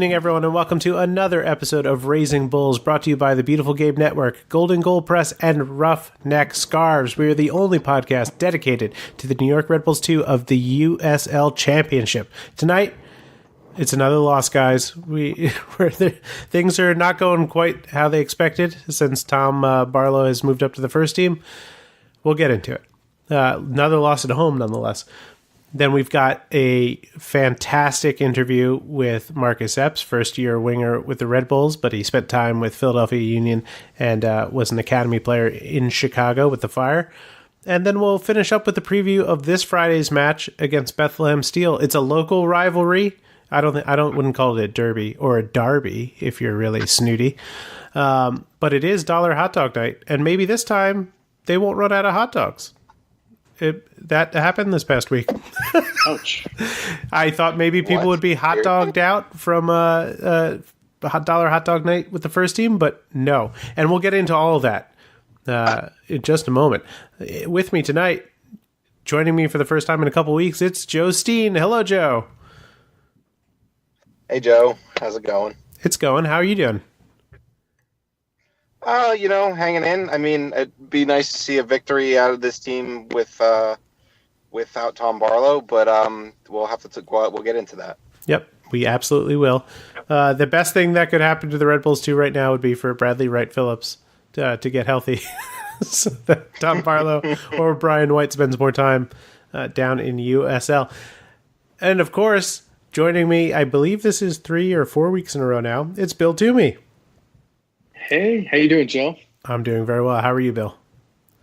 evening, everyone, and welcome to another episode of Raising Bulls, brought to you by the Beautiful Game Network, Golden Goal Press, and Roughneck Scarves. We are the only podcast dedicated to the New York Red Bulls 2 of the USL Championship. Tonight, it's another loss, guys. Things are not going quite how they expected since Tom Barlow has moved up to the first team. We'll get into it. Another loss at home, nonetheless. Then we've got a fantastic interview with Marcus Epps, first-year winger with the Red Bulls, but he spent time with Philadelphia Union and was an academy player in Chicago with the Fire. And then we'll finish up with the preview of this Friday's match against Bethlehem Steel. It's a local rivalry. Wouldn't call it a derby or a derby if you're really snooty, but it is dollar hot dog night, and maybe this time they won't run out of hot dogs. That happened this past week. Ouch. I thought maybe people would be hot dogged out from dollar hot dog night with the first team, but no. And we'll get into all of that in just a moment. With me tonight, joining me for the first time in a couple weeks, it's Joe Steen. Hello, Joe. Hey, Joe. How's it going? It's going. How are you doing? Hanging in. I mean, it'd be nice to see a victory out of this team without Tom Barlow, but we'll have to we'll get into that. Yep, we absolutely will. The best thing that could happen to the Red Bulls 2 right now would be for Bradley Wright Phillips to get healthy, so that Tom Barlow or Brian White spends more time down in USL. And of course, joining me, I believe this is 3 or 4 weeks in a row now, it's Bill Toomey. Hey, how you doing, Joe? I'm doing very well. How are you, Bill?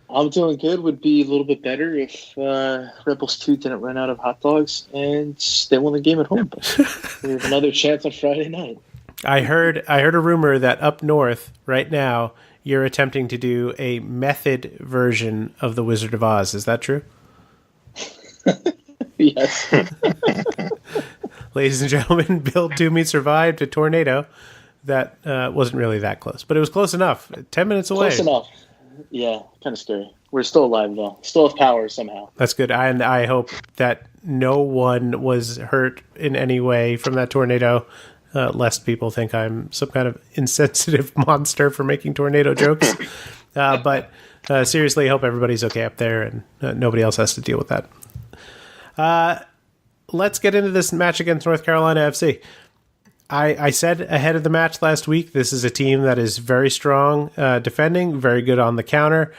I'm doing good. Would be a little bit better if Red Bulls 2 didn't run out of hot dogs and they won the game at home. But we have another chance on Friday night. I heard a rumor that up north right now you're attempting to do a method version of the Wizard of Oz. Is that true? Yes. Ladies and gentlemen, Bill Toomey survived a tornado that wasn't really that close, but it was close enough. 10 minutes away. Close enough. Yeah, kind of scary. We're still alive, though. Still have power somehow. That's good. And I hope that no one was hurt in any way from that tornado, lest people think I'm some kind of insensitive monster for making tornado jokes. But seriously, I hope everybody's okay up there and nobody else has to deal with that. Let's get into this match against North Carolina FC. I said ahead of the match last week, this is a team that is very strong defending, very good on the counter.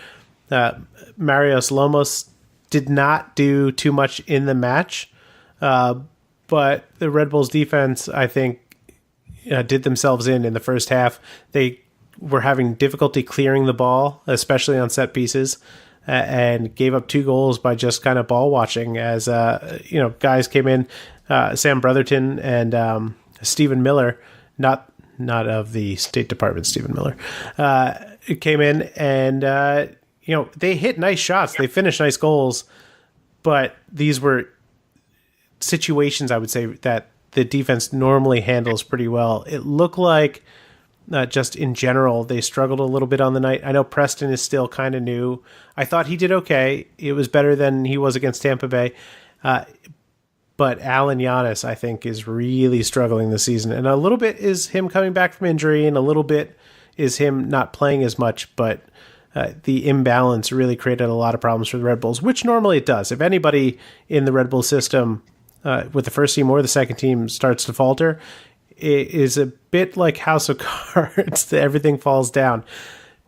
Marios Lomos did not do too much in the match, but the Red Bulls defense, I think, did themselves in the first half. They were having difficulty clearing the ball, especially on set pieces, and gave up 2 goals by just kind of ball watching as guys came in, Sam Brotherton and Stephen Miller, not of the State Department, Stephen Miller, came in and, they hit nice shots. They finished nice goals, but these were situations, I would say, that the defense normally handles pretty well. It looked like just in general, they struggled a little bit on the night. I know Preston is still kind of new. I thought he did okay. It was better than he was against Tampa Bay. But Alan Giannis, I think, is really struggling this season. And a little bit is him coming back from injury, and a little bit is him not playing as much. But the imbalance really created a lot of problems for the Red Bulls, which normally it does. If anybody in the Red Bull system with the first team or the second team starts to falter, it is a bit like House of Cards. Everything falls down.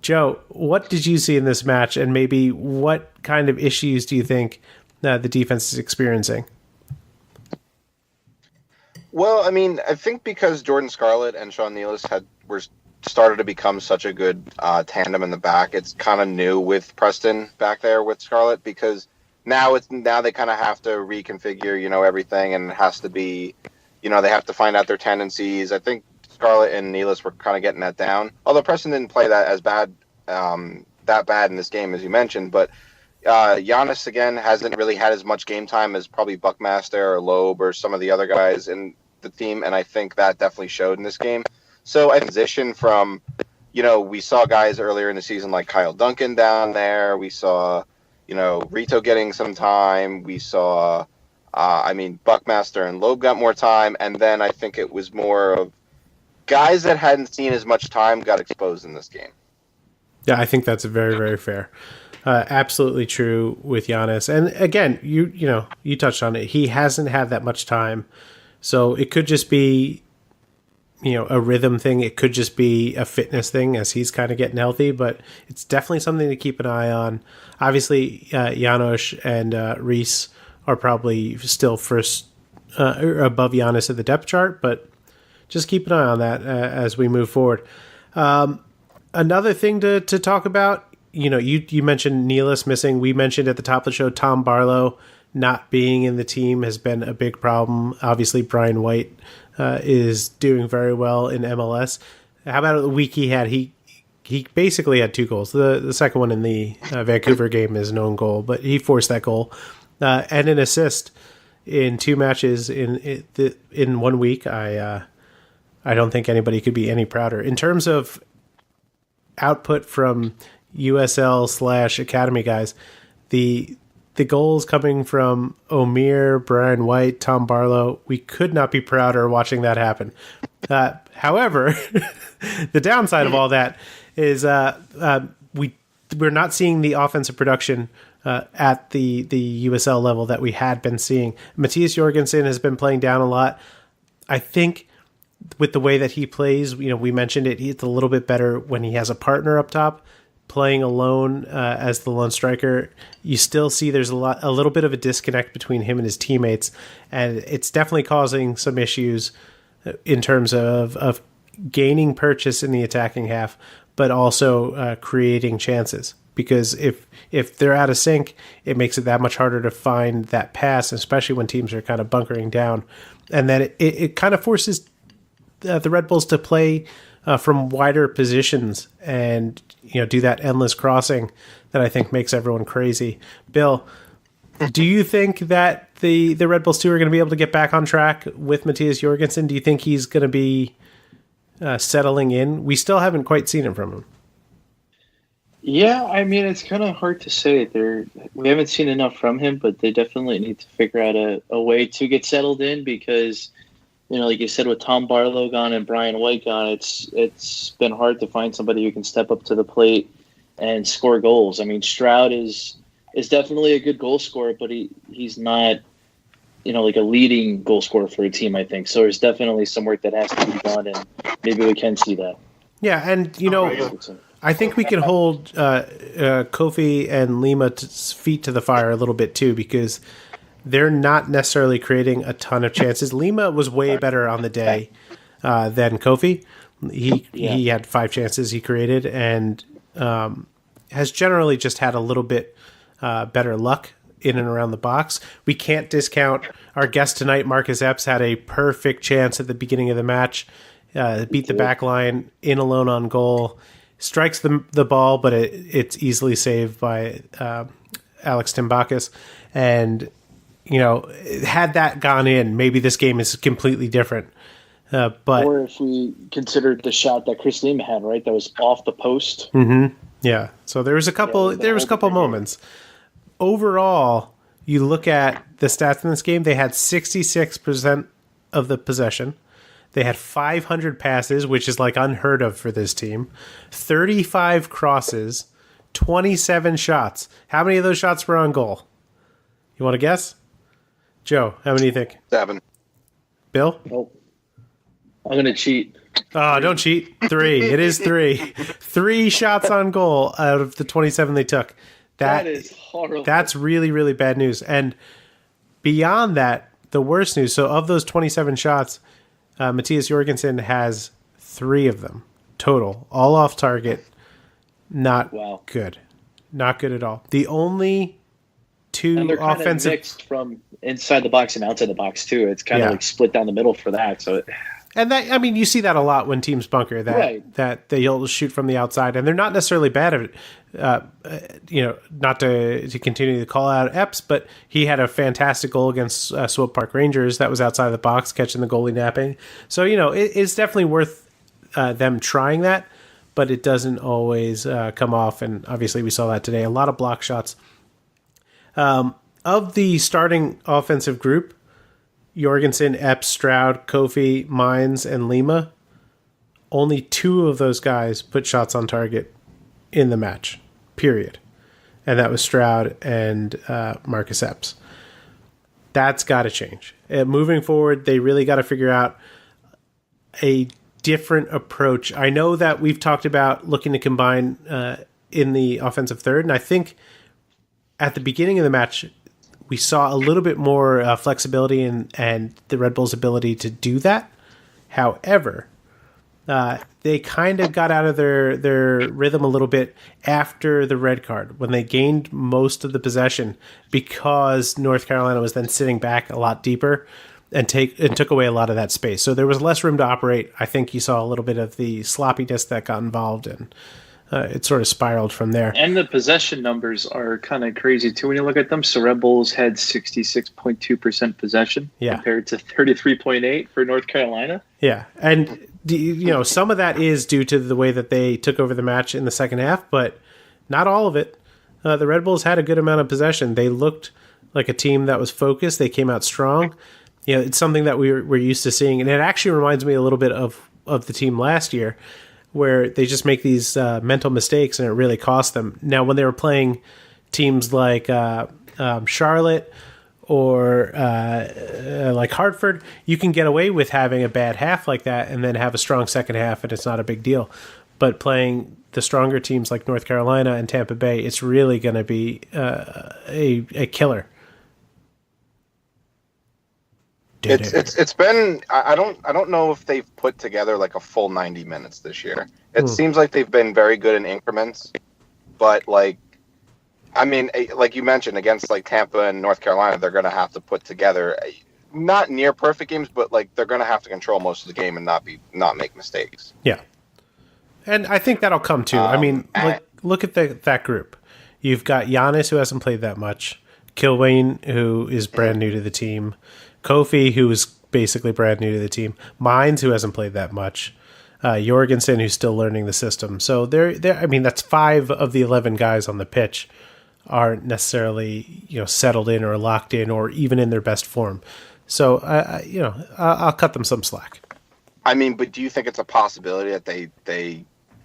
Joe, what did you see in this match, and maybe what kind of issues do you think the defense is experiencing? Well, I mean, I think because Jordan Scarlett and Sean Nealis were started to become such a good tandem in the back, it's kind of new with Preston back there with Scarlett, because now they kind of have to reconfigure, everything, and it has to be, they have to find out their tendencies. I think Scarlett and Nealis were kind of getting that down. Although Preston didn't play that as bad, that bad in this game as you mentioned, but Giannis again hasn't really had as much game time as probably Buckmaster or Loeb or some of the other guys in the team, and I think that definitely showed in this game. So I transition from, we saw guys earlier in the season like Kyle Duncan down there. We saw, Rito getting some time. We saw, Buckmaster and Loeb got more time, and then I think it was more of guys that hadn't seen as much time got exposed in this game. Yeah, I think that's very, very fair. Absolutely true with Giannis. And again, you touched on it. He hasn't had that much time. So it could just be, a rhythm thing. It could just be a fitness thing as he's kind of getting healthy, but it's definitely something to keep an eye on. Obviously, Janos and Reese are probably still first or above Giannis at the depth chart, but just keep an eye on that as we move forward. Another thing to talk about, you mentioned Nealis missing. We mentioned at the top of the show, Tom Barlow not being in the team has been a big problem. Obviously, Brian White is doing very well in MLS. How about the week he had? He basically had 2 goals. The second one in the Vancouver game is an own goal, but he forced that goal and an assist in 2 matches in 1 week. I don't think anybody could be any prouder in terms of output from USL/Academy guys. The goals coming from Omir, Brian White, Tom Barlow, we could not be prouder watching that happen. However, the downside of all that is we're not seeing the offensive production at the USL level that we had been seeing. Matthias Jorgensen has been playing down a lot. I think with the way that he plays, we mentioned it, he's a little bit better when he has a partner up top. Playing alone as the lone striker, you still see there's a little bit of a disconnect between him and his teammates, and it's definitely causing some issues in terms of gaining purchase in the attacking half, but also creating chances. Because if they're out of sync, it makes it that much harder to find that pass, especially when teams are kind of bunkering down, and then it kind of forces the Red Bulls to play from wider positions and do that endless crossing that I think makes everyone crazy. Bill, do you think that the Red Bulls 2 are going to be able to get back on track with Matthias Jorgensen? Do you think he's going to be settling in? We still haven't quite seen it from him. Yeah, I mean, it's kind of hard to say. We haven't seen enough from him, but they definitely need to figure out a way to get settled in because, like you said, with Tom Barlow gone and Brian White gone, it's been hard to find somebody who can step up to the plate and score goals. I mean, Stroud is definitely a good goal scorer, but he's not, like a leading goal scorer for a team, I think. So there's definitely some work that has to be done, and maybe we can see that. Yeah, and, I think we can hold Kofi and Lima's feet to the fire a little bit, too, because they're not necessarily creating a ton of chances. Lima was way better on the day than Kofi. He had 5 chances he created and has generally just had a little bit better luck in and around the box. We can't discount our guest tonight, Marcus Epps, had a perfect chance at the beginning of the match, beat the back line in alone on goal, strikes the ball, but it's easily saved by Alex Timbakis. And had that gone in, maybe this game is completely different. But or if we considered the shot that Chris Lima had, right, that was off the post. Mm-hmm. Yeah. So there was a couple. There was a couple moments. Overall, you look at the stats in this game. They had 66% of the possession. They had 500 passes, which is like unheard of for this team. 35 crosses, 27 shots. How many of those shots were on goal? You want to guess? Joe, how many do you think? 7. Bill? Oh, I'm going to cheat. Oh, don't cheat. 3. It is 3. 3 shots on goal out of the 27 they took. That is horrible. That's really, really bad news. And beyond that, the worst news, so of those 27 shots, Matthias Jorgensen has 3 of them total, all off target. Not good. Not good at all. The only 2 and they're offensive kind of mixed from inside the box and outside the box too. It's kind of like split down the middle for that. So, and that, I mean, you see that a lot when teams bunker that they'll shoot from the outside, and they're not necessarily bad at it. Not to continue to call out Epps, but he had a fantastic goal against Swope Park Rangers that was outside of the box, catching the goalie napping. So it's definitely worth them trying that, but it doesn't always come off. And obviously, we saw that today. A lot of block shots. Of the starting offensive group, Jorgensen, Epps, Stroud, Kofi, Mines, and Lima, only 2 of those guys put shots on target in the match, period. And that was Stroud and Marcus Epps. That's got to change. Moving forward, they really got to figure out a different approach. I know that we've talked about looking to combine in the offensive third, and I think at the beginning of the match, we saw a little bit more flexibility and the Red Bulls' ability to do that. However, they kind of got out of their rhythm a little bit after the red card when they gained most of the possession because North Carolina was then sitting back a lot deeper and took away a lot of that space. So there was less room to operate. I think you saw a little bit of the sloppiness that got involved, and it sort of spiraled from there. And the possession numbers are kind of crazy too when you look at them. So Red Bulls had 66.2% possession compared to 33.8% for North Carolina. Yeah, and some of that is due to the way that they took over the match in the second half, but not all of it. The Red Bulls had a good amount of possession. They looked like a team that was focused. They came out strong. It's something that we're used to seeing, and it actually reminds me a little bit of the team last year, where they just make these mental mistakes and it really costs them. Now, when they were playing teams like Charlotte or like Hartford, you can get away with having a bad half like that and then have a strong second half, and it's not a big deal. But playing the stronger teams like North Carolina and Tampa Bay, it's really going to be a killer. It's been I don't know if they've put together like a full 90 minutes this year. It seems like they've been very good in increments, but like you mentioned, against like Tampa and North Carolina, they're going to have to put together not near perfect games, but like they're going to have to control most of the game and not make mistakes. Yeah, and I think that'll come too. Look at that group. You've got Giannis, who hasn't played that much, Kilwain, who is brand new to the team, Kofi, who is basically brand new to the team, Mines, who hasn't played that much, Jorgensen, who's still learning the system. So that's 5 of the 11 guys on the pitch aren't necessarily settled in or locked in or even in their best form. So I'll cut them some slack. But do you think it's a possibility that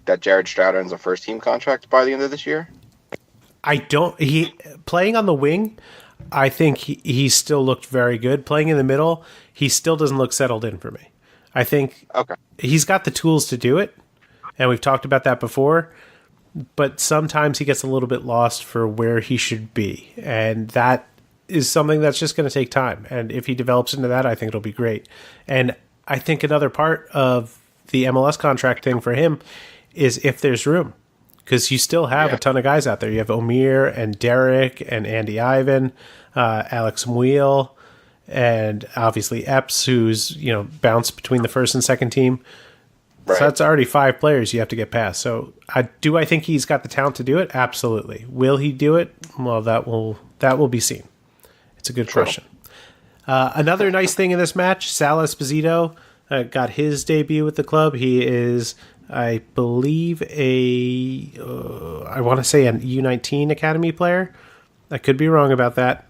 that Jared Stroud ends a first team contract by the end of this year? I don't. He playing on the wing, I think he still looked very good. Playing in the middle, he still doesn't look settled in for me. I think he's got the tools to do it, and we've talked about that before, but sometimes he gets a little bit lost for where he should be, and that is something that's just going to take time. And if he develops into that, I think it'll be great. And I think another part of the MLS contract thing for him is if there's room. Because you still have a ton of guys out there. You have Omir and Derek and Andy Ivan, Alex Muil, and obviously Epps, who's bounced between the first and second team. Right. So that's already 5 players you have to get past. So I think he's got the talent to do it? Absolutely. Will he do it? Well, that will be seen. It's a good question. Another nice thing in this match, Sal Esposito got his debut with the club. He is, I believe, I want to say an U19 Academy player. I could be wrong about that.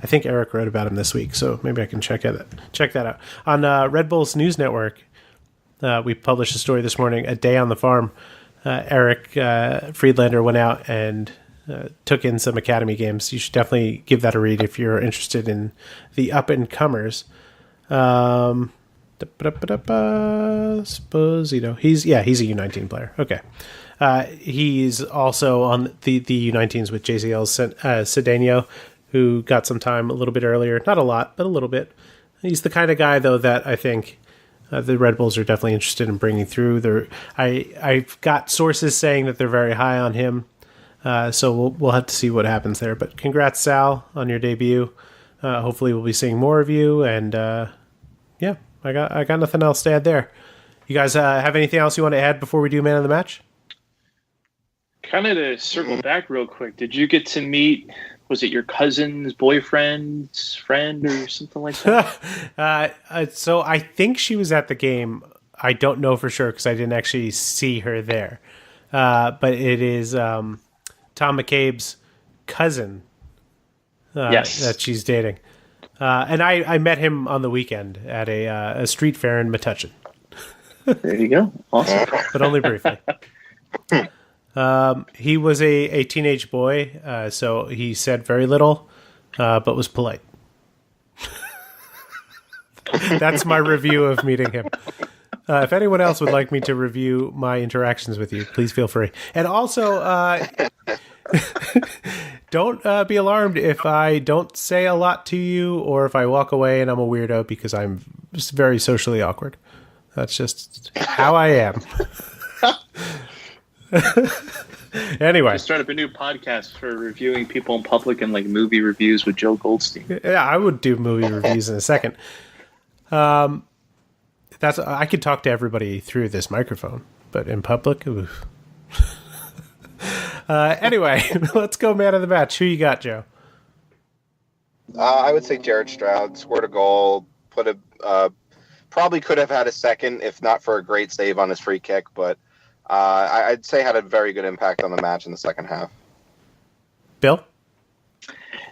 I think Eric wrote about him this week, so maybe I can check that out. On Red Bulls News Network, we published a story this morning, A Day on the Farm. Eric Friedlander went out and took in some Academy games. You should definitely give that a read if you're interested in the up-and-comers. Esposito. He's a U19 player. Okay. He's also on the U19s with JCL Cedeno, who got some time a little bit earlier. Not a lot, but a little bit. He's the kind of guy, though, that I think the Red Bulls are definitely interested in bringing through. I've got sources saying that they're very high on him, so we'll have to see what happens there. But congrats, Sal, on your debut. Hopefully we'll be seeing more of you, and I got nothing else to add there. You guys have anything else you want to add before we do Man of the Match? Kind of to circle back real quick, did you get to meet, was it your cousin's boyfriend's friend or something like that? So I think she was at the game. I don't know for sure because I didn't actually see her there. But it is Tom McCabe's cousin that she's dating. And I met him on the weekend at a street fair in Metuchen. There you go. Awesome. but only briefly. He was a teenage boy, so he said very little, but was polite. That's my review of meeting him. If anyone else would like me to review my interactions with you, please feel free. And also, don't be alarmed if I don't say a lot to you or if I walk away and I'm a weirdo because I'm just very socially awkward. That's just how I am. Anyway. Just start up a new podcast for reviewing people in public and like movie reviews with Joe Goldstein. Yeah, I would do movie reviews in a second. I could talk to everybody through this microphone, but in public, oof. Anyway, let's go man of the match. Who you got, Joe? I would say Jared Stroud scored a goal, probably could have had a second if not for a great save on his free kick, but I'd say had a very good impact on the match in the second half. Bill?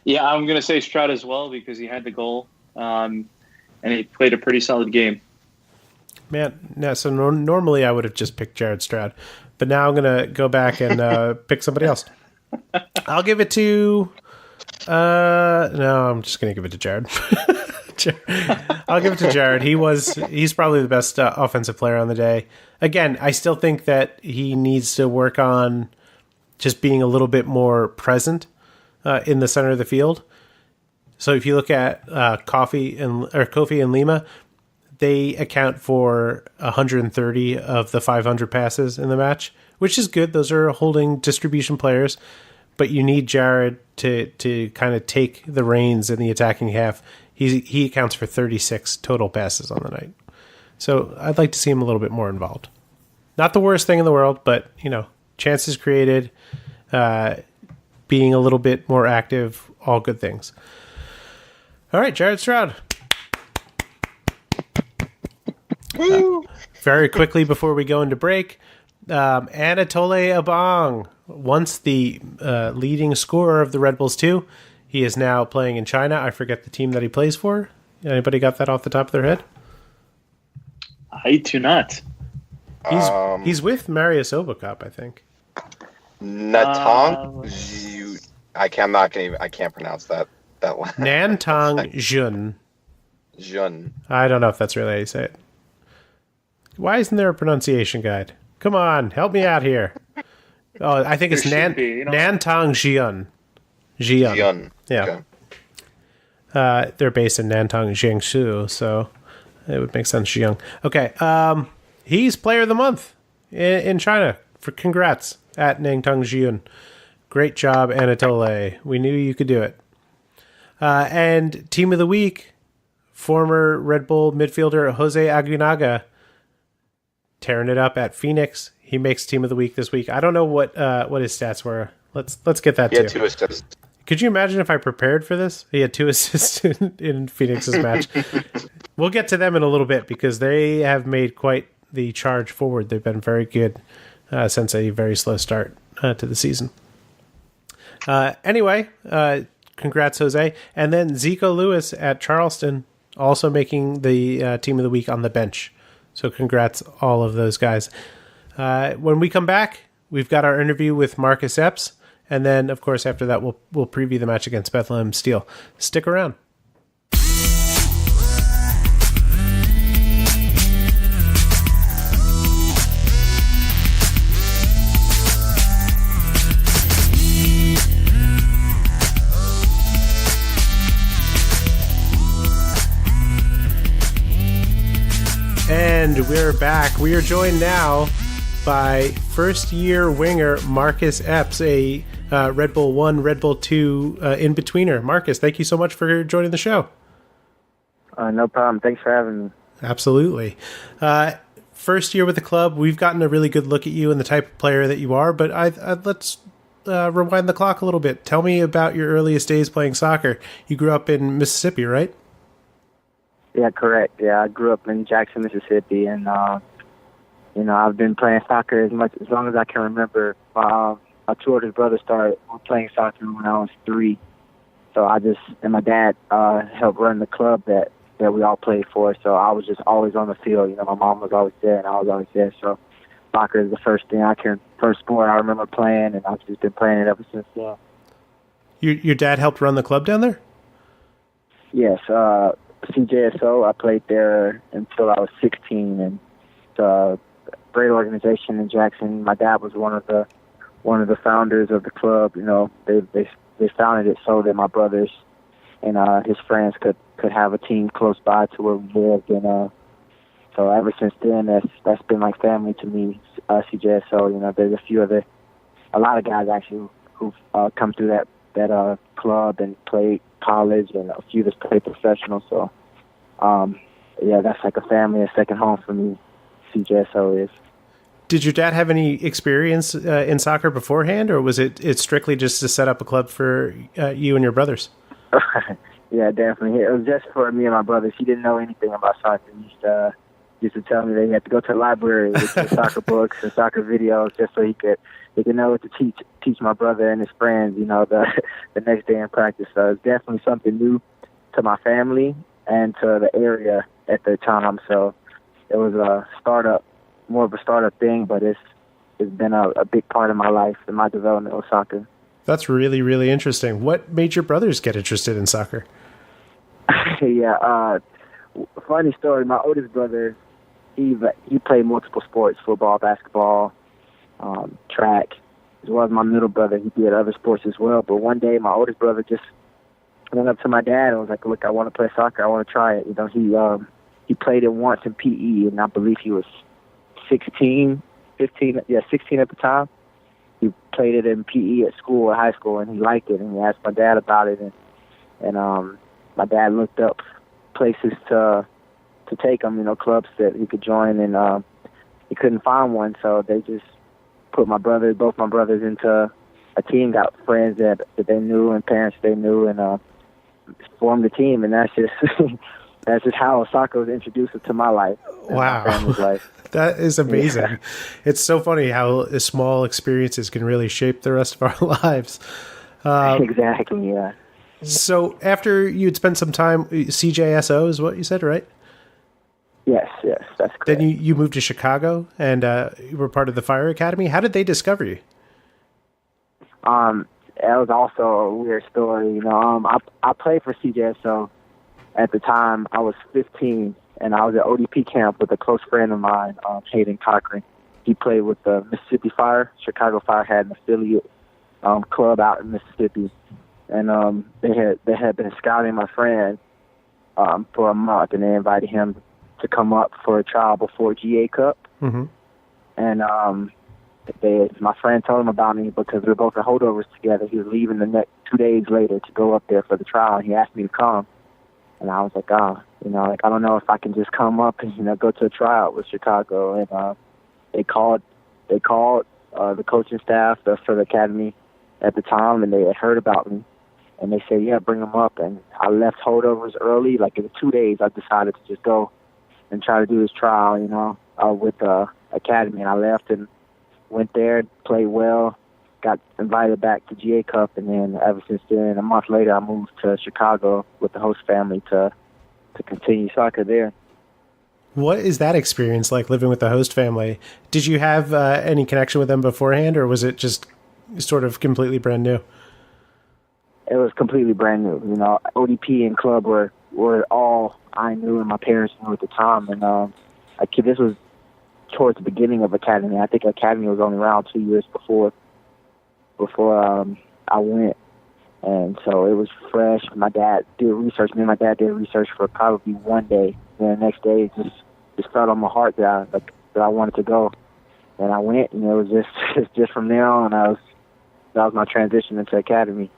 Yeah, I'm going to say Stroud as well because he had the goal, and he played a pretty solid game. Man, no, so normally I would have just picked Jared Stroud, but now I'm going to go back and pick somebody else. I'll give it to... no, I'm just going to give it to Jared. I'll give it to Jared. He's probably the best offensive player on the day. Again, I still think that he needs to work on just being a little bit more present in the center of the field. So if you look at Kofi and Lima, they account for 130 of the 500 passes in the match, which is good. Those are holding distribution players, but you need Jared to kind of take the reins in the attacking half. He accounts for 36 total passes on the night. So I'd like to see him a little bit more involved. Not the worst thing in the world, but, chances created, being a little bit more active, all good things. All right, Jared Stroud. Very quickly before we go into break, Anatole Abong, once the leading scorer of the Red Bulls 2, he is now playing in China. I forget the team that he plays for. Anybody got that off the top of their head? I do not. He's with Marius Obakop, I think. Natong, I can't pronounce that one. Nantong Jun. Jun. I don't know if that's really how you say it. Why isn't there a pronunciation guide? Come on, help me out here. Oh, I think it's Nantong Jian. Jian. Yeah. Okay. They're based in Nantong, Jiangsu, so it would make sense, Jiang. Okay. He's Player of the Month in China. Congrats at Nantong Jian. Great job, Anatole. We knew you could do it. And Team of the Week, former Red Bull midfielder Jose Aguinaga, tearing it up at Phoenix. He makes Team of the Week this week. I don't know what his stats were. Let's get that too. He had 2 assists. Could you imagine if I prepared for this? He had 2 assists in Phoenix's match. We'll get to them in a little bit because they have made quite the charge forward. They've been very good since a very slow start to the season. Anyway, congrats, Jose. And then Zico Lewis at Charleston also making the Team of the Week on the bench. So congrats all of those guys. When we come back, we've got our interview with Marcus Epps. And then, of course, after that, we'll preview the match against Bethlehem Steel. Stick around. And we're back. We are joined now by first-year winger Marcus Epps, a Red Bull 1, Red Bull 2 in-betweener. Marcus, thank you so much for joining the show. No problem. Thanks for having me. Absolutely. First year with the club, we've gotten a really good look at you and the type of player that you are, but let's rewind the clock a little bit. Tell me about your earliest days playing soccer. You grew up in Mississippi, right? Yeah, correct. Yeah, I grew up in Jackson, Mississippi, and I've been playing soccer as long as I can remember. My 2 older brothers started playing soccer when I was 3, so and my dad helped run the club that that we all played for. So I was just always on the field. You know, my mom was always there, and I was always there. So soccer is the first sport I remember playing, and I've just been playing it ever since then. Your dad helped run the club down there? Yes, CJSO. I played there until I was 16, and it's a great organization in Jackson. My dad was one of the founders of the club. You know, they founded it so that my brothers and his friends could have a team close by to where we lived, and so ever since then, that's been like family to me. CJSO, you know, there's a lot of guys actually who've come through that club and played college, and a few that's played professional. So, yeah, that's like a family, a second home for me. CJSO is. Did your dad have any experience in soccer beforehand, or was it strictly just to set up a club for you and your brothers? Yeah, definitely. It was just for me and my brothers. He didn't know anything about soccer. He used to tell me that he had to go to the library with the soccer books and soccer videos just so he could know what to teach my brother and his friends, you know, the next day in practice. So it's definitely something new to my family and to the area at the time. So it was more of a startup thing, but it's been a big part of my life and my development with soccer. That's really, really interesting. What made your brothers get interested in soccer? Yeah, funny story. My oldest brother, he played multiple sports: football, basketball, track, as well as my middle brother. He did other sports as well. But one day, my oldest brother just went up to my dad and was like, "Look, I want to play soccer. I want to try it." You know, he played it once in PE, and I believe he was 16 at the time. He played it in PE at school, at high school, and he liked it. And he asked my dad about it, and my dad looked up places to take him, you know, clubs that he could join, and he couldn't find one, so they just put both my brothers into a team, got friends that they knew and parents they knew, and formed a team, and that's just how soccer was introduced to my life. Wow. My family's life. That is amazing. Yeah. It's so funny how small experiences can really shape the rest of our lives. Exactly, yeah. So after you'd spent some time, CJSO is what you said, right? Yes, that's correct. Then you moved to Chicago and you were part of the Fire Academy. How did they discover you? That was also a weird story. You know, I played for CJSO at the time. I was 15, and I was at ODP camp with a close friend of mine, Hayden Cochran. He played with the Mississippi Fire. Chicago Fire had an affiliate club out in Mississippi, and they had been scouting my friend for a month, and they invited him to come up for a trial before GA Cup. Mm-hmm. And my friend told him about me because we were both in holdovers together. He was leaving the next 2 days later to go up there for the trial, and he asked me to come. And I was like, I don't know if I can just come up and, you know, go to a tryout with Chicago. And they called the coaching staff for the academy at the time, and they had heard about me. And they said, yeah, bring him up. And I left holdovers early. Like in 2 days, I decided to just go and try to do this trial, you know, with the academy. And I left and went there, played well, got invited back to GA Cup, and then ever since then, a month later, I moved to Chicago with the host family to continue soccer there. What is that experience like, living with the host family? Did you have any connection with them beforehand, or was it just sort of completely brand new? It was completely brand new. You know, ODP and club were all I knew and my parents knew at the time. And this was towards the beginning of academy. I think academy was only around 2 years before I went. And so it was fresh. My dad did research. Me and my dad did research for probably one day. And the next day, it just felt on my heart that I wanted to go. And I went, and it was just from there on, that was my transition into academy.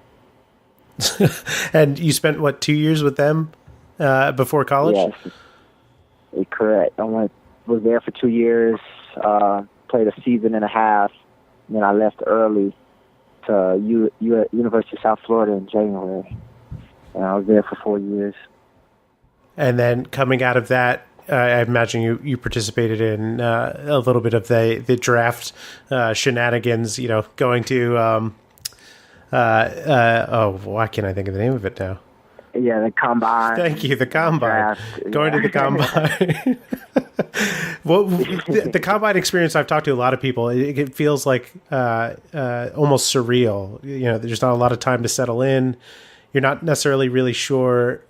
And you spent, 2 years with them before college? Yes, correct. I was there for 2 years, played a season and a half, and then I left early to University of South Florida in January. And I was there for 4 years. And then coming out of that, I imagine you participated in a little bit of the draft shenanigans, you know, going to, why can't I think of the name of it now? Yeah, the combine. Thank you, the combine. Draft, Going to the combine. Well, the combine experience, I've talked to a lot of people. It feels like almost surreal. There's not a lot of time to settle in. You're not necessarily really sure,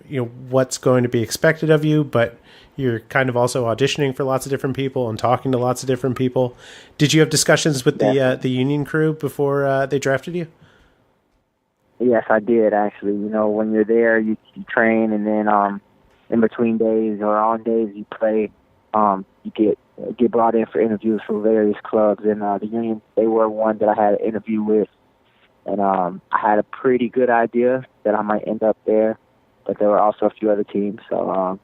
what's going to be expected of you, but you're kind of also auditioning for lots of different people and talking to lots of different people. Did you have discussions with the union crew before they drafted you? Yes, I did actually. When you're there, you train, and then in between days or on days you play, you get brought in for interviews for various clubs, and the union, they were one that I had an interview with, and I had a pretty good idea that I might end up there, but there were also a few other teams, so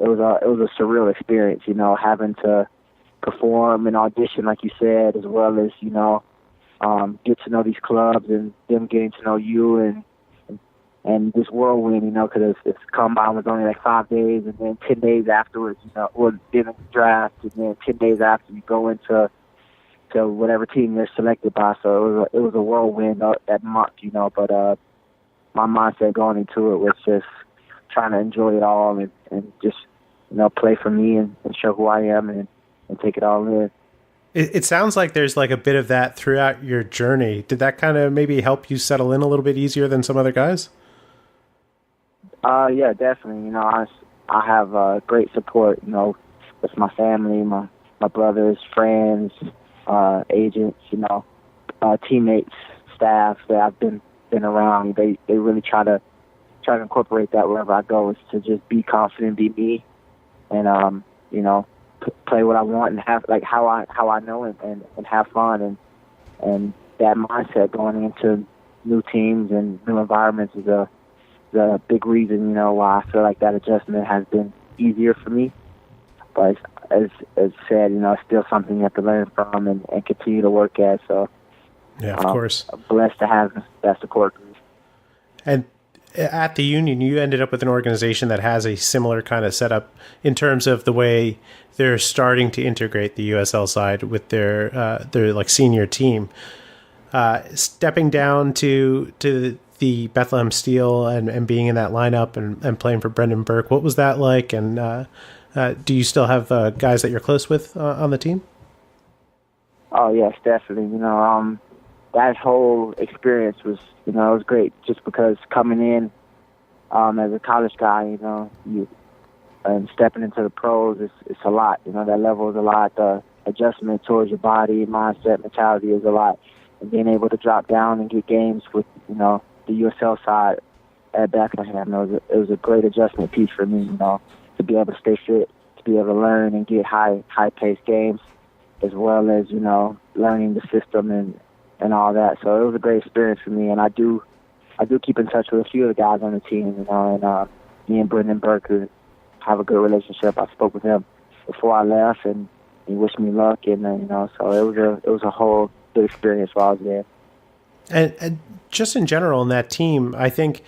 it was a surreal experience, having to perform and audition like you said, as well as get to know these clubs and them getting to know you and this whirlwind, because this combine was only like 5 days, and then 10 days afterwards, or then the draft, and then 10 days after you go into whatever team you're selected by. So it was a whirlwind that month, but my mindset going into it was just trying to enjoy it all and just play for me and show who I am and take it all in. It sounds like there's like a bit of that throughout your journey. Did that kind of maybe help you settle in a little bit easier than some other guys? Yeah, definitely. I have great support, with my family, my brothers, friends, agents, teammates, staff that I've been around. They really try to incorporate that wherever I go, is to just be confident, be me, and play what I want and have like how I know and have fun and that mindset going into new teams and new environments is a big reason why I feel like that adjustment has been easier for me. But as said, it's still something you have to learn from and continue to work at. So yeah, of course, I'm blessed to have that support group. And at the union, you ended up with an organization that has a similar kind of setup in terms of the way they're starting to integrate the USL side with their like senior team. Stepping down to the Bethlehem Steel and being in that lineup and playing for Brendan Burke, what was that like? And do you still have guys that you're close with on the team? Oh yes, definitely. That whole experience was, it was great just because coming in as a college guy, you and stepping into the pros, it's a lot. That level is a lot. The adjustment towards your body, mindset, mentality is a lot. And being able to drop down and get games with, the USL side at Bethlehem, it was a great adjustment piece for me, to be able to stay fit, to be able to learn and get high-paced games, as well as, learning the system and all that. So it was a great experience for me, and I do keep in touch with a few of the guys on the team, and me and Brendan Burke have a good relationship. I spoke with him before I left, and he wished me luck, and so it was a whole good experience while I was there. And just in general in that team, I think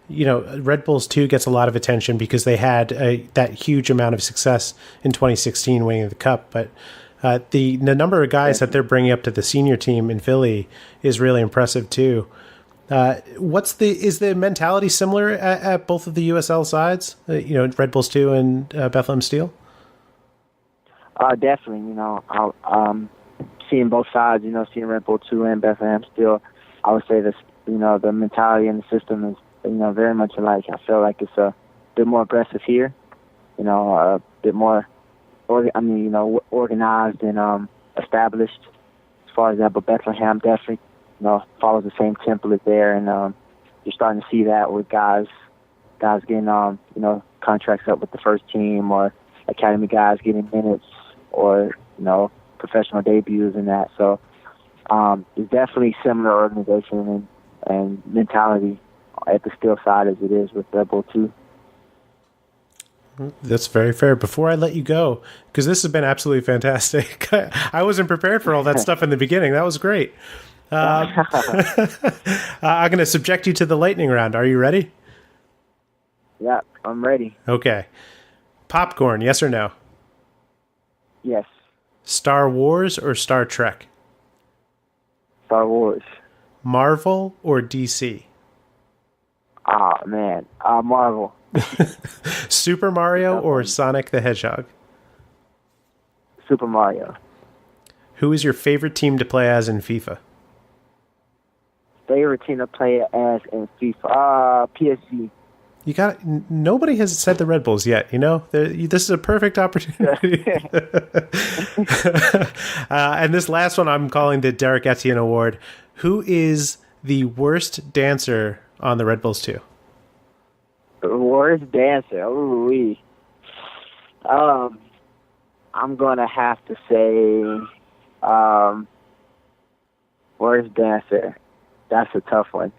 Red Bulls 2 gets a lot of attention because they had that huge amount of success in 2016 winning the cup, but the number of guys that they're bringing up to the senior team in Philly is really impressive too. Is the mentality similar at both of the USL sides? Red Bulls 2 and Bethlehem Steel. Definitely. Seeing both sides. Seeing Red Bull 2 and Bethlehem Steel, I would say this. The mentality and the system is very much alike. I feel like it's a bit more aggressive here. A bit more. Organized and established as far as that. But Bethlehem definitely, follows the same template there, and you're starting to see that with guys getting, contracts up with the first team, or academy guys getting minutes, or professional debuts and that. So it's definitely similar organization and mentality at the Steel side as it is with Red Bull 2. That's very fair. Before I let you go, because this has been absolutely fantastic. I wasn't prepared for all that stuff in the beginning. That was great. I'm going to subject you to the lightning round. Are you ready? Yeah, I'm ready. Okay. Popcorn, yes or no? Yes. Star Wars or Star Trek? Star Wars. Marvel or DC? Oh, man. Marvel. Super Mario or Sonic the Hedgehog? Super Mario. Who is your favorite team to play as in FIFA? Favorite team to play as in FIFA? PSG. You got nobody has said the Red Bulls yet. You know, this is a perfect opportunity. And this last one, I'm calling the Derek Etienne Award. Who is the worst dancer on the Red Bulls 2? Worst dancer? Ooh-wee. I'm gonna have to say, worst dancer. That's a tough one.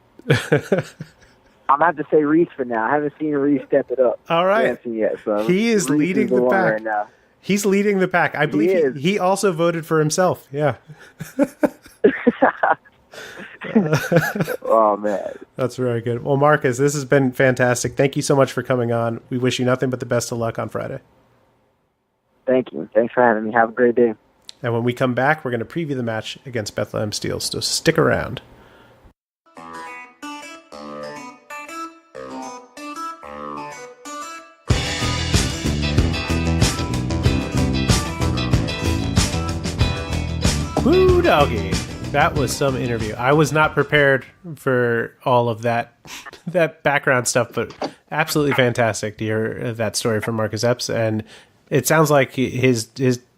I'm going to have to say Reese for now. I haven't seen Reese step it up. All right. Dancing yet, so he is Reese leading the pack. Right now. He's leading the pack. I believe he also voted for himself. Yeah. Oh, man. That's very good. Well, Marcus, this has been fantastic. Thank you so much for coming on. We wish you nothing but the best of luck on Friday. Thank you. Thanks for having me. Have a great day. And when we come back, we're going to preview the match against Bethlehem Steel. So stick around. Woo doggy. That was some interview. I was not prepared for all of that background stuff, but absolutely fantastic to hear that story from Marcus Epps. And it sounds like his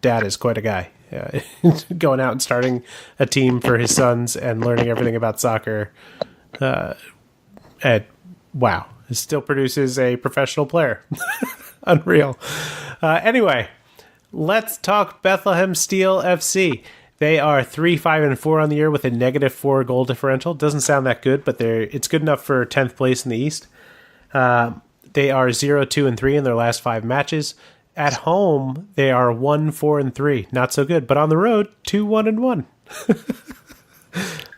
dad is quite a guy. Going out and starting a team for his sons and learning everything about soccer. And wow, it still produces a professional player. Unreal. Anyway, let's talk Bethlehem Steel FC. They are 3-5-4 on the year with a -4 goal differential. Doesn't sound that good, but it's good enough for 10th place in the East. They are 0-2-3 in their last 5 matches. At home, they are 1-4-3. Not so good, but on the road, 2-1-1.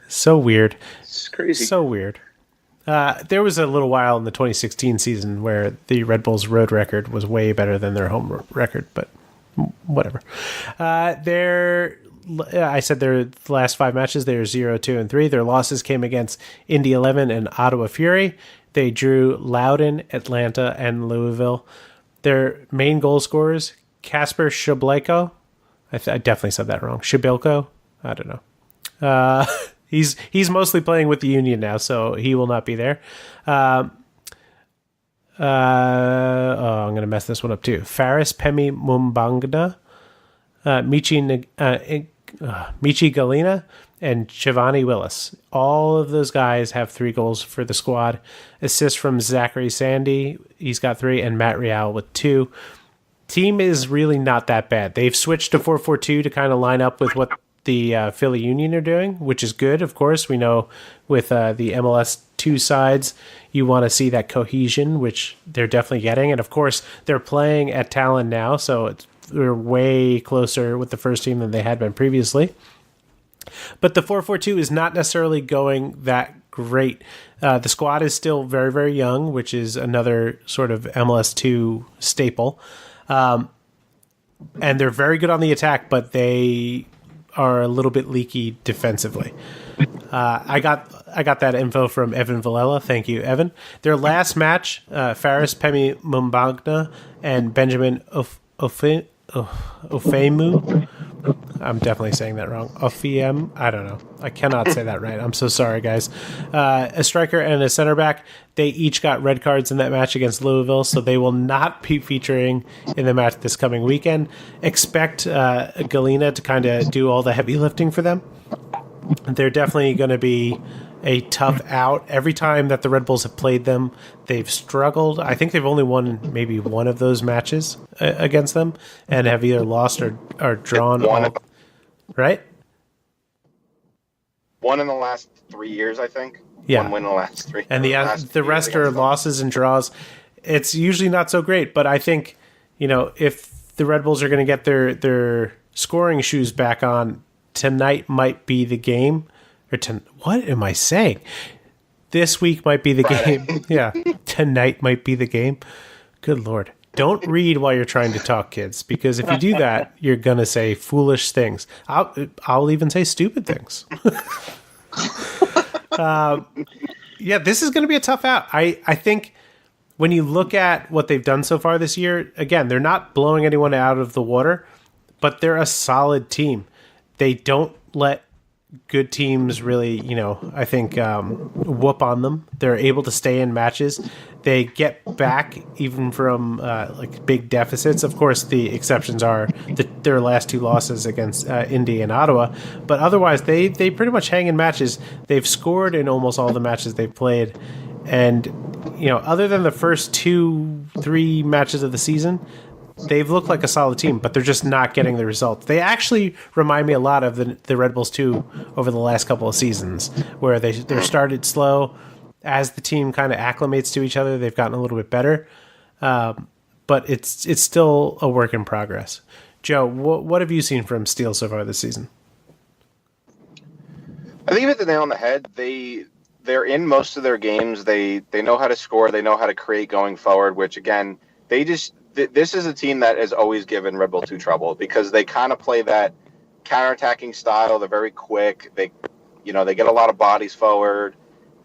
So weird. It's crazy. So weird. There was a little while in the 2016 season where the Red Bulls' road record was way better than their home record, but whatever. I said their last 5 matches, they are 0-2-3. Their losses came against Indy 11 and Ottawa Fury. They drew Loudoun, Atlanta, and Louisville. Their main goal scorers, Kasper Shableko. I definitely said that wrong. Shabilko? I don't know. He's mostly playing with the Union now, so he will not be there. I'm going to mess this one up too. Faris Pemi Mumbangda, Michi Galina, and Shivani Willis. All of those guys have 3 goals for the squad. Assists from Zachary Sandy, he's got 3, and Matt Real with 2. Team is really not that bad. They've switched to 4-4-2 to kind of line up with what the Philly Union are doing, which is good, of course. We know with the MLS 2 sides, you want to see that cohesion, which they're definitely getting. And, of course, they're playing at Talon now, so they're way closer with the first team than they had been previously. But the 4-4-2 is not necessarily going that great. The squad is still very, very young, which is another sort of MLS2 staple. And they're very good on the attack, but they are a little bit leaky defensively. I got that info from Evan Villela. Thank you, Evan. Their last match, Faris Pemi Mumbagna and Benjamin Ofemu. I'm definitely saying that wrong. Ofiem. I don't know. I cannot say that right. I'm so sorry, guys. A striker and a center back. They each got red cards in that match against Louisville, so they will not be featuring in the match this coming weekend. Expect Galina to kind of do all the heavy lifting for them. They're definitely going to be a tough out. Every time that the Red Bulls have played them, they've struggled. I think they've only won maybe one of those matches against them and have either lost or drawn. Right? One in the last 3 years, I think. Yeah. 1 win in the last 3. And the rest are losses and draws. It's usually not so great, but I think, if the Red Bulls are going to get their scoring shoes back on, tonight might be the game. What am I saying? This week might be the game. Yeah. Tonight might be the game. Good Lord. Don't read while you're trying to talk, kids, because if you do that, you're going to say foolish things. I'll even say stupid things. Yeah, this is going to be a tough out. I think when you look at what they've done so far this year, again, they're not blowing anyone out of the water, but they're a solid team. They don't let good teams really, I think, whoop on them. They're able to stay in matches. They get back even from like big deficits. Of course, the exceptions are their last two losses against Indy and Ottawa, but otherwise they pretty much hang in matches. They've scored in almost all the matches they've played, and other than the first 2-3 matches of the season, they've looked like a solid team, but they're just not getting the results. They actually remind me a lot of the Red Bulls too over the last couple of seasons, where they're started slow. As the team kind of acclimates to each other, they've gotten a little bit better, but it's still a work in progress. Joe, what have you seen from Steel so far this season? I think you hit the nail on the head. They're in most of their games. They know how to score. They know how to create going forward. Which again, this is a team that has always given Red Bull 2 trouble because they kind of play that counterattacking style. They're very quick. They get a lot of bodies forward.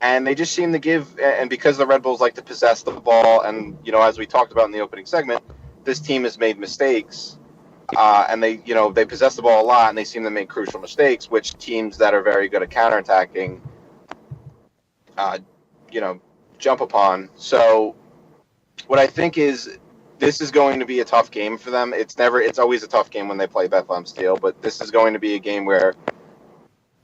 And they just seem to give, and because the Red Bulls like to possess the ball, and as we talked about in the opening segment, this team has made mistakes, and they possess the ball a lot, and they seem to make crucial mistakes, which teams that are very good at counterattacking, jump upon. So, what I think is this is going to be a tough game for them. It's always a tough game when they play Bethlehem Steel, but this is going to be a game where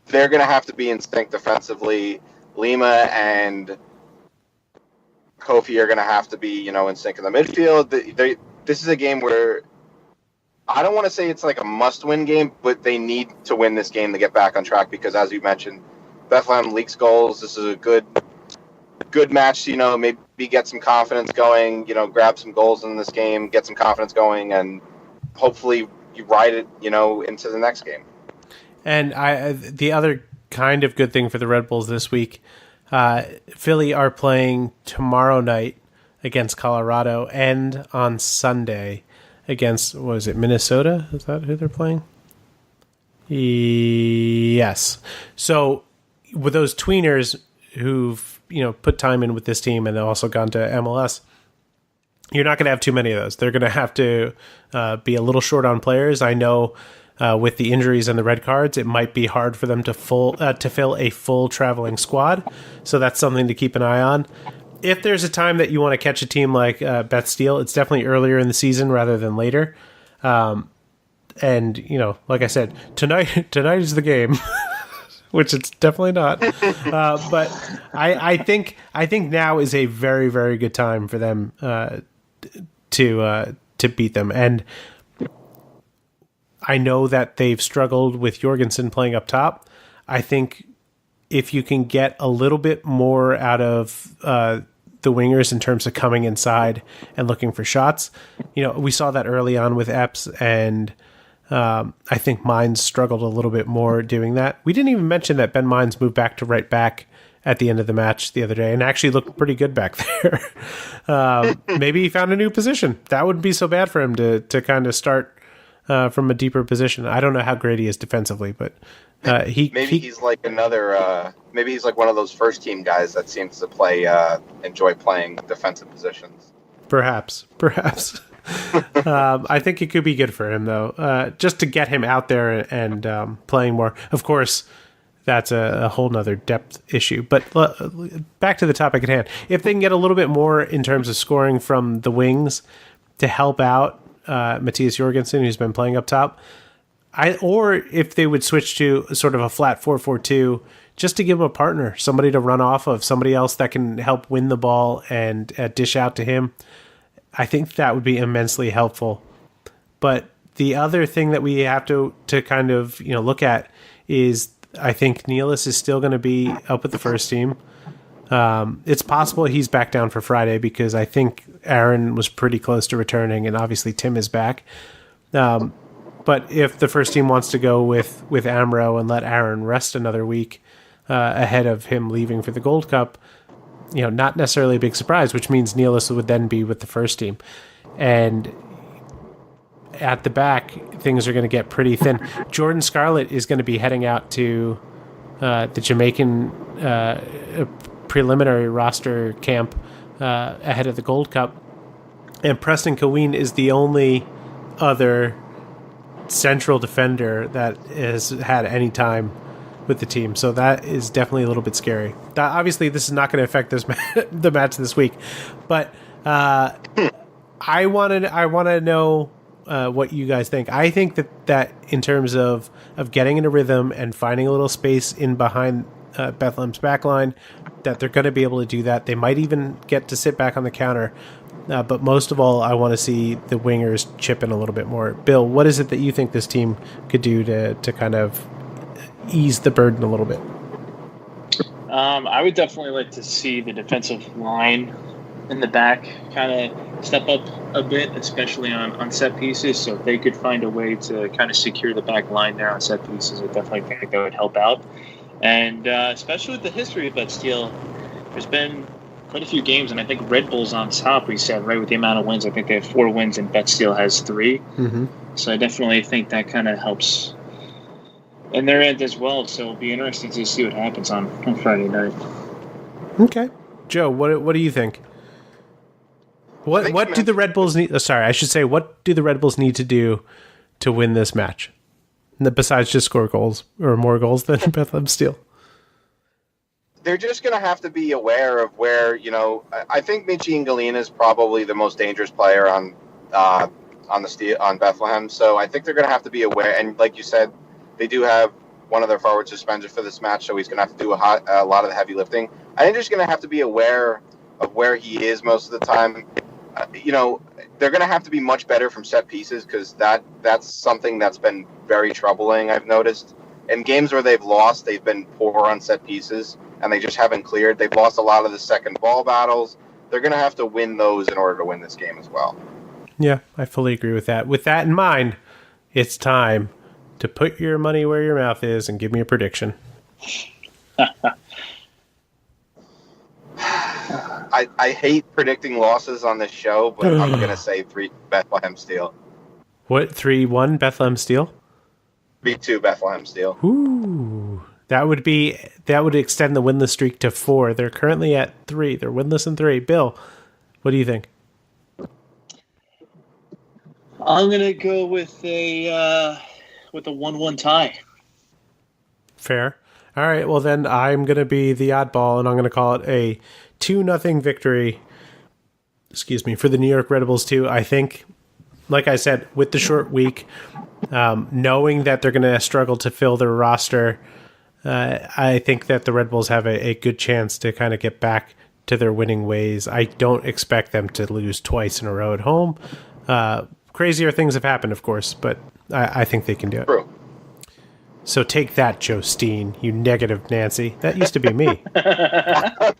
they're going to have to be in sync defensively. Lima and Kofi are going to have to be, in sync in the midfield. This is a game where I don't want to say it's like a must-win game, but they need to win this game to get back on track because, as you mentioned, Bethlehem leaks goals. This is a good match. Maybe get some confidence going. Grab some goals in this game, get some confidence going, and hopefully you ride it, into the next game. And the other kind of good thing for the Red Bulls this week, Philly are playing tomorrow night against Colorado and on Sunday against, Minnesota? Is that who they're playing? Yes. So with those tweeners who've, put time in with this team and they've also gone to MLS, you're not going to have too many of those. They're going to have to be a little short on players. I know with the injuries and the red cards, it might be hard for them to fill a full traveling squad. So that's something to keep an eye on. If there's a time that you want to catch a team like Beth Steel, it's definitely earlier in the season rather than later. And like I said, tonight is the game, which it's definitely not. But I think now is a very, very good time for them to beat them. And I know that they've struggled with Jorgensen playing up top. I think if you can get a little bit more out of the wingers in terms of coming inside and looking for shots, we saw that early on with Epps, and I think Mines struggled a little bit more doing that. We didn't even mention that Ben Mines moved back to right back at the end of the match the other day and actually looked pretty good back there. Maybe he found a new position. That wouldn't be so bad for him to kind of start from a deeper position. I don't know how great he is defensively, but he's like another. Maybe he's like one of those first team guys that seems to enjoy playing defensive positions. Perhaps. I think it could be good for him though, just to get him out there and playing more. Of course, that's a whole nother depth issue. But back to the topic at hand. If they can get a little bit more in terms of scoring from the wings to help out Matthias Jorgensen, who's been playing up top, or if they would switch to sort of a flat 4-4-2, just to give him a partner, somebody to run off of, somebody else that can help win the ball and dish out to him, I think that would be immensely helpful. But the other thing that we have to kind of look at is I think Nealis is still going to be up with the first team. It's possible he's back down for Friday because I think Aaron was pretty close to returning, and obviously Tim is back. But if the first team wants to go with Amro and let Aaron rest another week ahead of him leaving for the Gold Cup, not necessarily a big surprise, which means Nealis would then be with the first team. And at the back, things are going to get pretty thin. Jordan Scarlett is going to be heading out to the Jamaican preliminary roster camp ahead of the Gold Cup. And Preston Kaween is the only other central defender that has had any time with the team. So that is definitely a little bit scary. Obviously, this is not going to affect the match this week. But I want to know what you guys think. I think that in terms of getting in a rhythm and finding a little space in behind Bethlehem's backline, that they're going to be able to do that. They might even get to sit back on the counter. But most of all, I want to see the wingers chip in a little bit more. Bill, what is it that you think this team could do to kind of ease the burden a little bit? I would definitely like to see the defensive line in the back kind of step up a bit, especially on set pieces. So if they could find a way to kind of secure the back line there on set pieces, I definitely think that would help out. And especially with the history of Bethlehem Steel, there's been quite a few games, and I think Red Bull's on top, we said, right, with the amount of wins. I think they have 4 wins, and Bethlehem Steel has 3. Mm-hmm. So I definitely think that kind of helps in their end as well. So it'll be interesting to see what happens on Friday night. Okay. Joe, what do you think? What do the Red Bulls need? Sorry, I should say, what do the Red Bulls need to do to win this match? Besides just score goals or more goals than Bethlehem Steel? They're just going to have to be aware of where, I think Michi Galina is probably the most dangerous player on Bethlehem. So I think they're going to have to be aware. And like you said, they do have one of their forwards suspended for this match, so he's going to have to do a lot of the heavy lifting. I think they're just going to have to be aware of where he is most of the time. They're going to have to be much better from set pieces, because that's something that's been very troubling, I've noticed. In games where they've lost, they've been poor on set pieces, and they just haven't cleared. They've lost a lot of the second ball battles. They're going to have to win those in order to win this game as well. Yeah, I fully agree with that. With that in mind, it's time to put your money where your mouth is and give me a prediction. I hate predicting losses on this show, but I'm going to say 3 Bethlehem Steel. What, 3-1 Bethlehem Steel? 3-2 Bethlehem Steel. Ooh. That would extend the winless streak to 4. They're currently at 3. They're winless in 3. Bill, what do you think? I'm going to go with a 1-1 tie. Fair. All right, well then I'm going to be the oddball, and I'm going to call it a 2-0 victory, for the New York Red Bulls too. I think, like I said, with the short week, knowing that they're going to struggle to fill their roster, I think that the Red Bulls have a good chance to kind of get back to their winning ways. I don't expect them to lose twice in a row at home. Crazier things have happened, of course, but I think they can do it. True. So take that, Joe Steen, you negative Nancy. That used to be me. I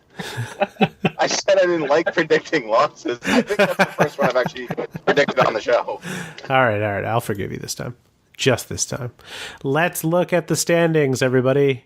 said I didn't like predicting losses. I think that's the first one I've actually predicted on the show. All right. I'll forgive you this time. Just this time. Let's look at the standings, everybody.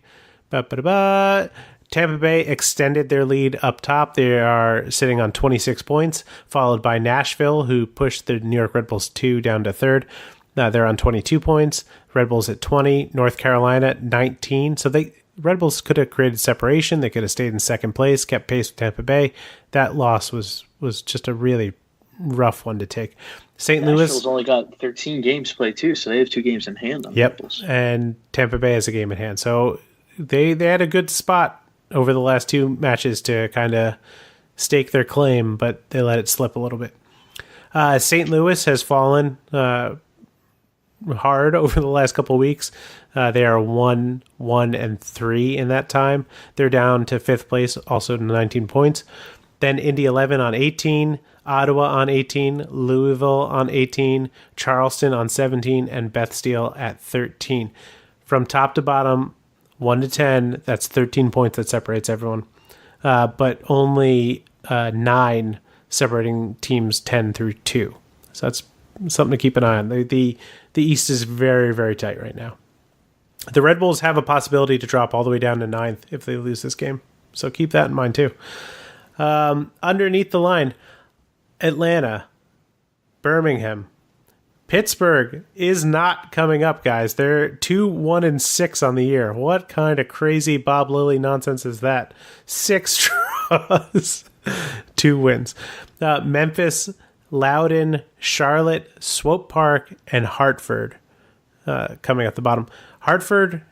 Tampa Bay extended their lead up top. They are sitting on 26 points, followed by Nashville, who pushed the New York Red Bulls 2 down to third. They're on 22 points. Red Bulls at 20. North Carolina at 19. So Red Bulls could have created separation. They could have stayed in second place, kept pace with Tampa Bay. That loss was just a really rough one to take. St. Louis Nashville's only got 13 games played too, so they have 2 games in hand on the Red Bulls. And Tampa Bay has a game in hand. So they had a good spot over the last 2 matches to kind of stake their claim, but they let it slip a little bit. St. Louis has fallen hard over the last couple of weeks. They are 1-1-3 in that time. They're down to 5th place, also 19 points. Then Indy 11 on 18, Ottawa on 18, Louisville on 18, Charleston on 17, and Beth Steel at 13. From top to bottom, 1 to 10, that's 13 points that separates everyone. But only 9 separating teams 10 through 2. So that's something to keep an eye on. The East is very, very tight right now. The Red Bulls have a possibility to drop all the way down to 9th if they lose this game. So keep that in mind too. Underneath the line, Atlanta, Birmingham, Pittsburgh is not coming up, guys. They're 2-1-6 on the year. What kind of crazy Bob Lilly nonsense is that? 6 draws, 2 wins. Memphis, Loudoun, Charlotte, Swope Park, and Hartford coming at the bottom. Hartford,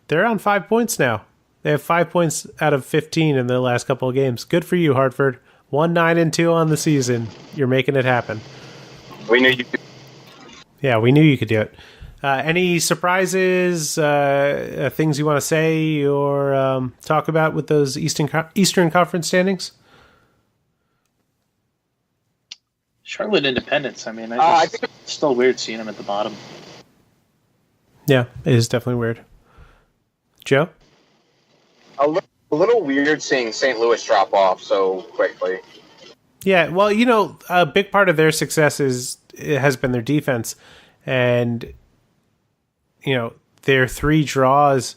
they're on 5 points now. They have 5 points out of 15 in their last couple of games. Good for you, Hartford. 1-9-2 on the season. You're making it happen. We knew you could. Yeah, we knew you could do it. Any surprises, things you want to say or talk about with those Eastern Conference standings? Charlotte Independence. I mean, I think it's still weird seeing them at the bottom. Yeah, it is definitely weird. Joe? A little weird seeing St. Louis drop off so quickly. Yeah, well, a big part of their success has been their defense, and their 3 draws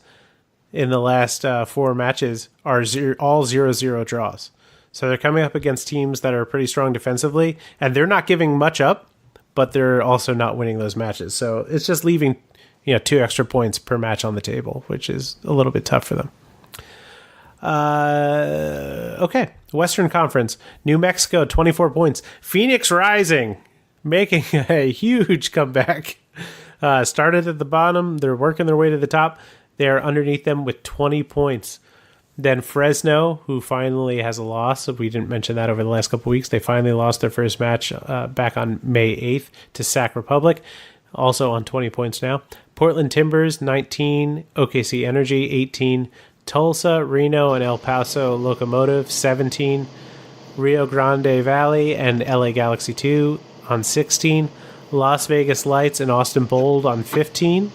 in the last 4 matches are all 0-0 draws. So they're coming up against teams that are pretty strong defensively, and they're not giving much up, but they're also not winning those matches. So it's just leaving 2 extra points per match on the table, which is a little bit tough for them. Okay, Western Conference. New Mexico, 24 points. Phoenix Rising, making a huge comeback. Started at the bottom. They're working their way to the top. They're underneath them with 20 points. Then Fresno, who finally has a loss. We didn't mention that over the last couple of weeks. They finally lost their first match back on May 8th to Sac Republic. Also on 20 points now. Portland Timbers, 19. OKC Energy, 18. Tulsa, Reno, and El Paso Locomotive, 17. Rio Grande Valley and LA Galaxy 2 on 16. Las Vegas Lights and Austin Bold on 15.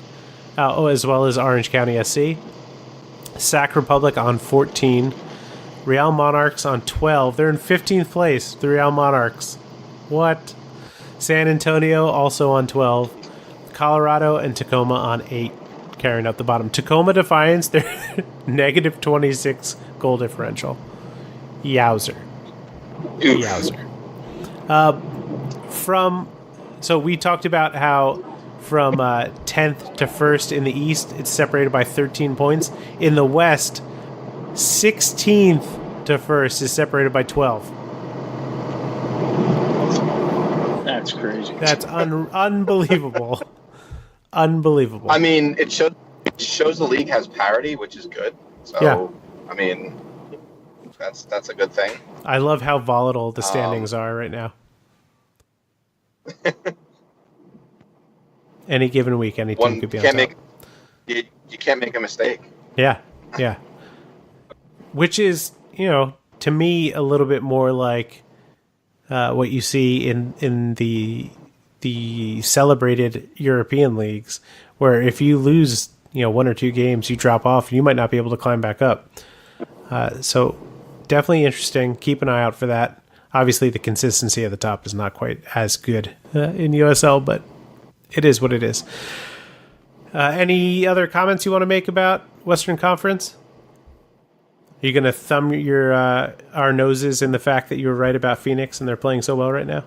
As well as Orange County SC. Sac Republic on 14. Real Monarchs on 12. They're in 15th place, the Real Monarchs. What? San Antonio also on 12. Colorado and Tacoma on 8, carrying up the bottom. Tacoma Defiance, they're negative 26 goal differential. Yowzer. Yowzer. So we talked about how from 10th to 1st in the East, it's separated by 13 points. In the West, 16th to 1st is separated by 12. That's crazy. That's unbelievable. Unbelievable. I mean, it shows the league has parity, which is good. So, yeah. I mean, that's a good thing. I love how volatile the standings are right now. Any given week, any team could be on top. You can't make a mistake. Yeah, yeah. Which is, to me, a little bit more like what you see in the celebrated European leagues, where if you lose, 1 or 2 games, you drop off, and you might not be able to climb back up. So definitely interesting. Keep an eye out for that. Obviously, the consistency at the top is not quite as good in USL, but it is what it is. Any other comments you want to make about Western Conference? Are you going to thumb our noses in the fact that you were right about Phoenix and they're playing so well right now?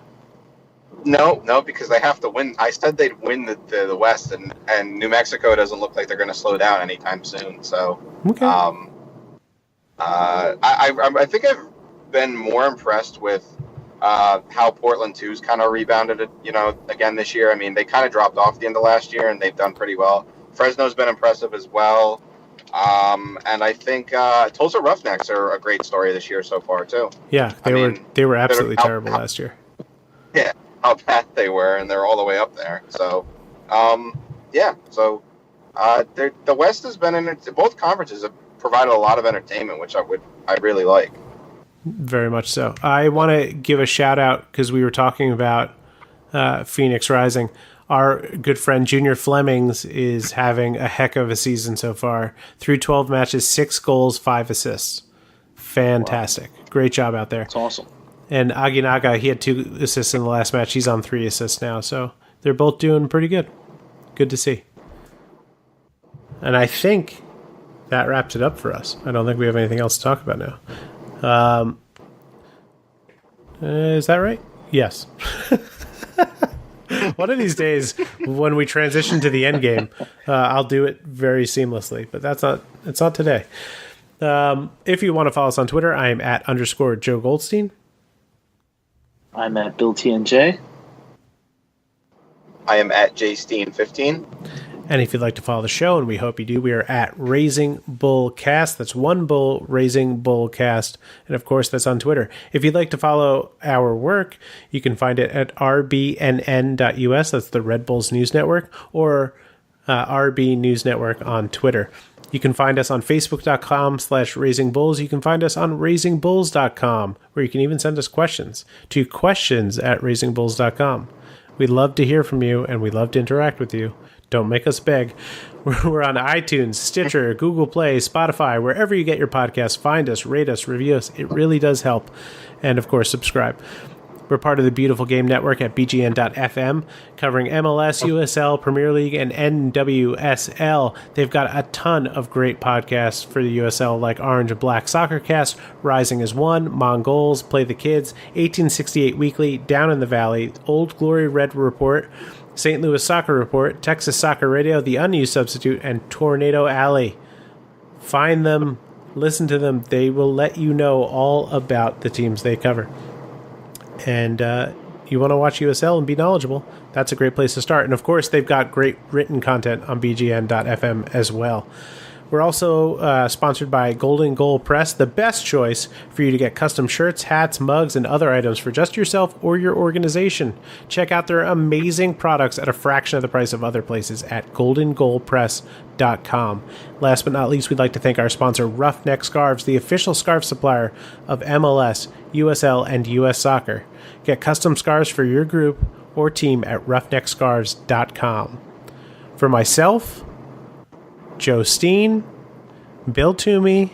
No, because they have to win. I said they'd win the West, and New Mexico doesn't look like they're going to slow down anytime soon. So, okay. I think I've been more impressed with how Portland 2's kind of rebounded, again this year. I mean, they kind of dropped off the end of last year, and they've done pretty well. Fresno's been impressive as well. And I think Tulsa Roughnecks are a great story this year so far, too. Yeah, they were absolutely terrible last year. Yeah, how bad they were, and they're all the way up there. So, the West has been both conferences have provided a lot of entertainment, which I really like. Very much so. I want to give a shout out because we were talking about Phoenix Rising. Our good friend Junior Flemings is having a heck of a season so far. Through 12 matches, 6 goals, 5 assists. Fantastic. Wow. Great job out there. That's awesome. And Aginaga, he had 2 assists in the last match. He's on 3 assists now. So they're both doing pretty good. Good to see. And I think that wraps it up for us. I don't think we have anything else to talk about now. Is that right? Yes. One of these days, when we transition to the end game, I'll do it very seamlessly. But it's not today. If you want to follow us on Twitter, I am at _ Joe Goldstein. I'm at Bill TNJ. I am at jsteen15. And if you'd like to follow the show, and we hope you do, we are at Raising Bull Cast. That's one bull, Raising Bull Cast. And of course, that's on Twitter. If you'd like to follow our work, you can find it at rbnn.us. That's the Red Bulls News Network, or RB News Network on Twitter. You can find us on facebook.com/raisingbulls. You can find us on raisingbulls.com, where you can even send us questions to questions@raisingbulls.com. We'd love to hear from you, and we'd love to interact with you. Don't make us beg. We're on iTunes, Stitcher, Google Play, Spotify, wherever you get your podcasts. Find us, rate us, review us. It really does help. And, of course, subscribe. We're part of the Beautiful Game Network at bgn.fm, covering MLS, USL, Premier League, and NWSL. They've got a ton of great podcasts for the USL, like Orange and Black Soccer Cast, Rising as One, Mongols, Play the Kids, 1868 Weekly, Down in the Valley, Old Glory Red Report, St. Louis Soccer Report, Texas Soccer Radio, The Unused Substitute, and Tornado Alley. Find them, listen to them. They will let you know all about the teams they cover. And you want to watch USL and be knowledgeable, that's a great place to start. And, of course, they've got great written content on bgn.fm as well. We're also sponsored by Golden Goal Press, the best choice for you to get custom shirts, hats, mugs, and other items for just yourself or your organization. Check out their amazing products at a fraction of the price of other places at goldengoalpress.com. Last but not least, we'd like to thank our sponsor, Roughneck Scarves, the official scarf supplier of MLS, USL, and US Soccer. Get custom scarves for your group or team at roughneckscarves.com. For myself, Joe Steen, Bill Toomey,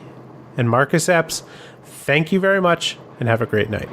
and Marcus Epps, thank you very much, and have a great night.